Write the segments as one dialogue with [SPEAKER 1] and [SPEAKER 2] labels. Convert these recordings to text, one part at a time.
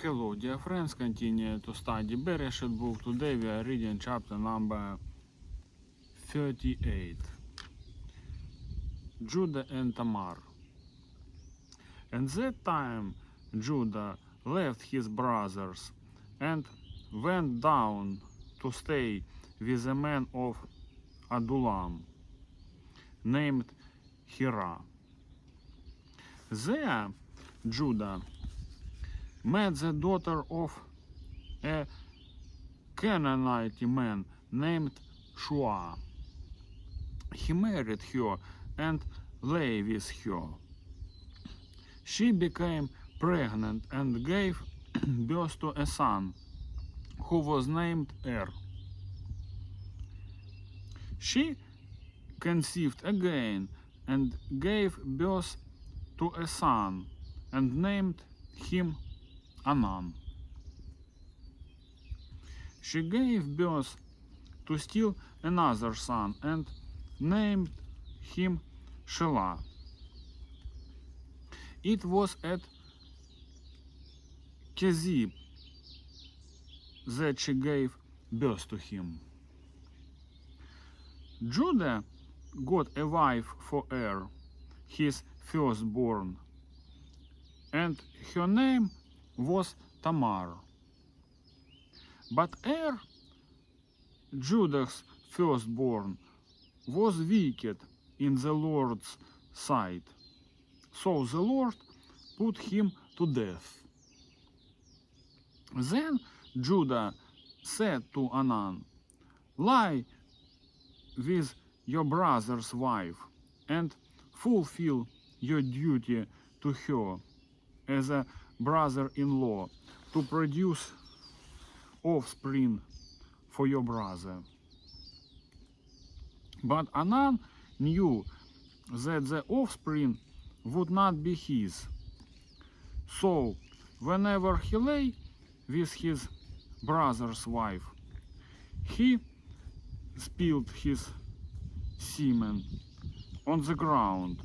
[SPEAKER 1] Hello dear friends, continue to study Bereshit book. Today we are reading chapter number 38. Judah and Tamar. And that time Judah left his brothers and went down to stay with a man of Adullam named Hira. There Judah met the daughter of a Canaanite man named Shua. He married her and lay with her. She became pregnant and gave birth to a son, who was named She conceived again and gave birth to a son and named him Anan. She gave birth to still another son and named him Shelah. It was at Kezib that she gave birth to him. Judah got a wife for his firstborn, and her name was Tamar. But Judah's firstborn, was wicked in the Lord's sight, so the Lord put him to death. Then Judah said to Anan, "Lie with your brother's wife and fulfill your duty to her as a brother-in-law to produce offspring for your brother." But Anan knew that the offspring would not be his. So whenever he lay with his brother's wife, he spilled his semen on the ground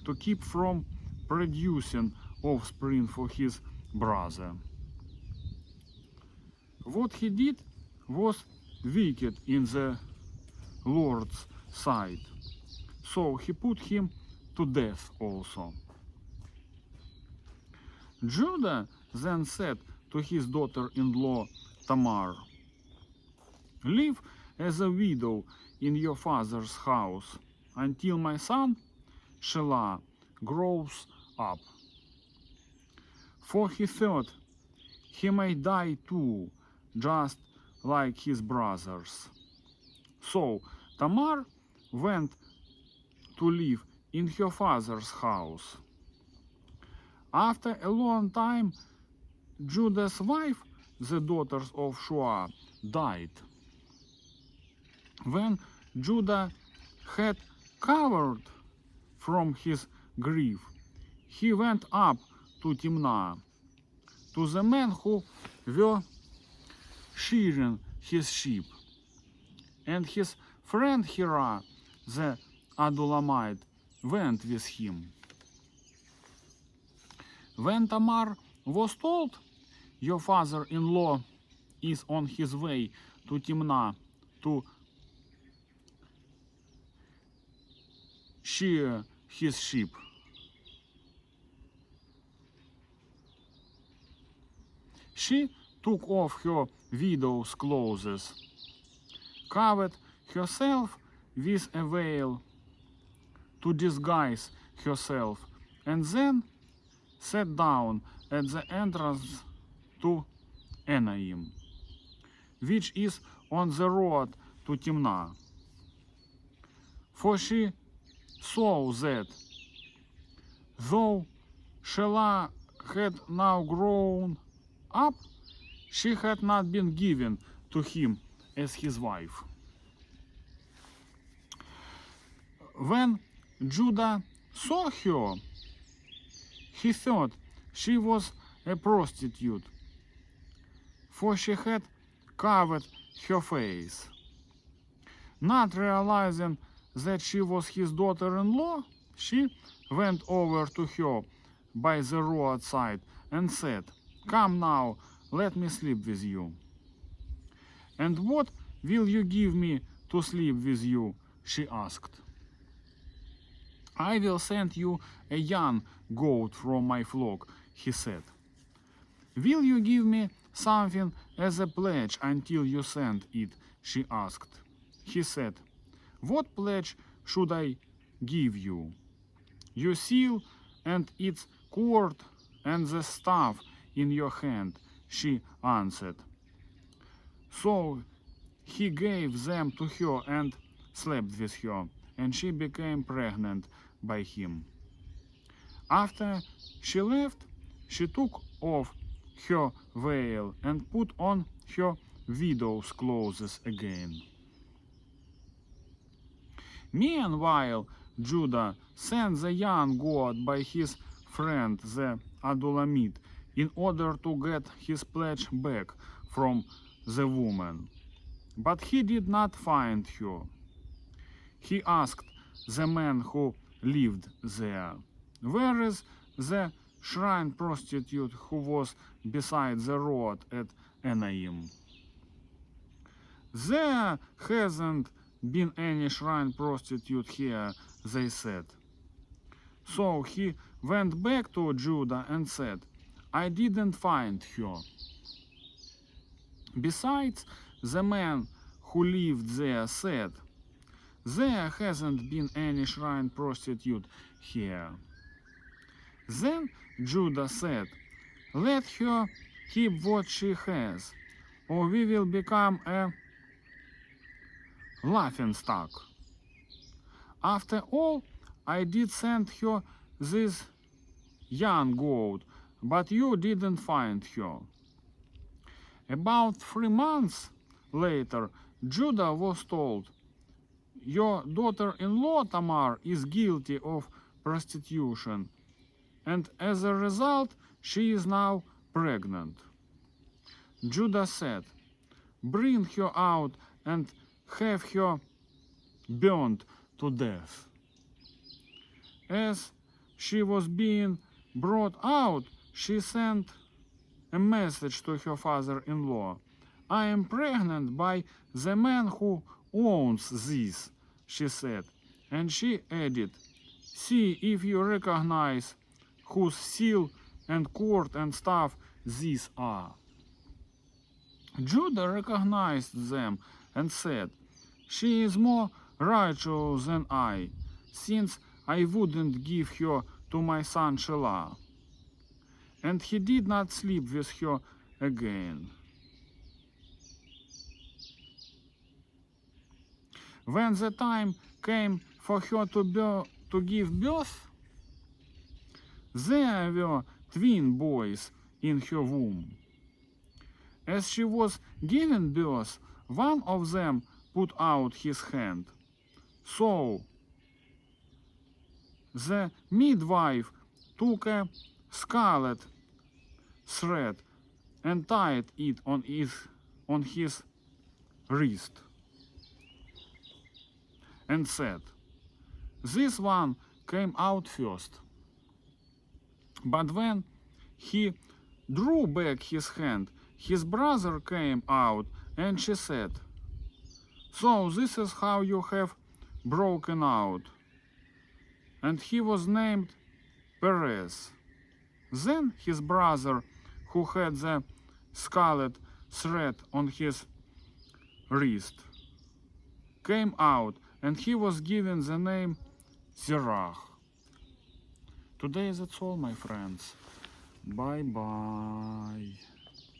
[SPEAKER 1] to keep from producing offspring for his brother. What he did was wicked in the Lord's sight, so he put him to death also. Judah then said to his daughter-in-law Tamar, "Live as a widow in your father's house until my son Shelah grows up." For he thought he may die too, just like his brothers. So Tamar went to live in her father's house. After a long time, Judah's wife, the daughter of Shua, died. When Judah had recovered from his grief, he went up to Timnah, to the men who were shearing his sheep, and his friend Hira, the Adullamite, went with him. When Tamar was told, "Your father-in-law is on his way to Timnah to shear his sheep," she took off her widow's clothes, covered herself with a veil to disguise herself, and then sat down at the entrance to Enaim, which is on the road to Timnah. For she saw that, though Shelah had now grown up, she had not been given to him as his wife. When Judah saw her, he thought she was a prostitute, for she had covered her face. Not realizing that she was his daughter-in-law, she went over to her by the roadside and said, Come now, let me sleep with you. And what will you give me to sleep with you? She asked. I will send you a young goat from my flock, he said. Will you give me something as a pledge until you send it? She asked. He said, what pledge should I give you? Your seal and its cord and the staff in your hand, she answered. So he gave them to her and slept with her, and she became pregnant by him. After she left, she took off her veil and put on her widow's clothes again. Meanwhile, Judah sent the young goat by his friend the Adulamite in order to get his pledge back from the woman. But he did not find her. He asked the man who lived there, where is the shrine prostitute who was beside the road at Enaim? There hasn't been any shrine prostitute here, they said. So he went back to Judah and said, I didn't find her. Besides, the man who lived there said, there hasn't been any shrine prostitute here. Then Judah said, let her keep what she has, or we will become a laughingstock. After all, I did send her this young goat, but you didn't find her. About 3 months later, Judah was told, your daughter-in-law Tamar is guilty of prostitution, and as a result, she is now pregnant. Judah said, bring her out and have her burned to death. As she was being brought out, she sent a message to her father-in-law. I am pregnant by the man who owns this, she said. And she added, see if you recognize whose seal and cord and staff these are. Judah recognized them and said, she is more righteous than I, since I wouldn't give her to my son Shelah. And he did not sleep with her again. When the time came for her to give birth, there were twin boys in her womb. As she was giving birth, one of them put out his hand. So the midwife took a scarlet thread and tied it on his wrist and said, this one came out first. But when he drew back his hand, his brother came out, and she said, so this is how you have broken out. And he was named Perez. Then his brother, who had the scarlet thread on his wrist, came out, and he was given the name Zerach. Today that's all, my friends. Bye-bye.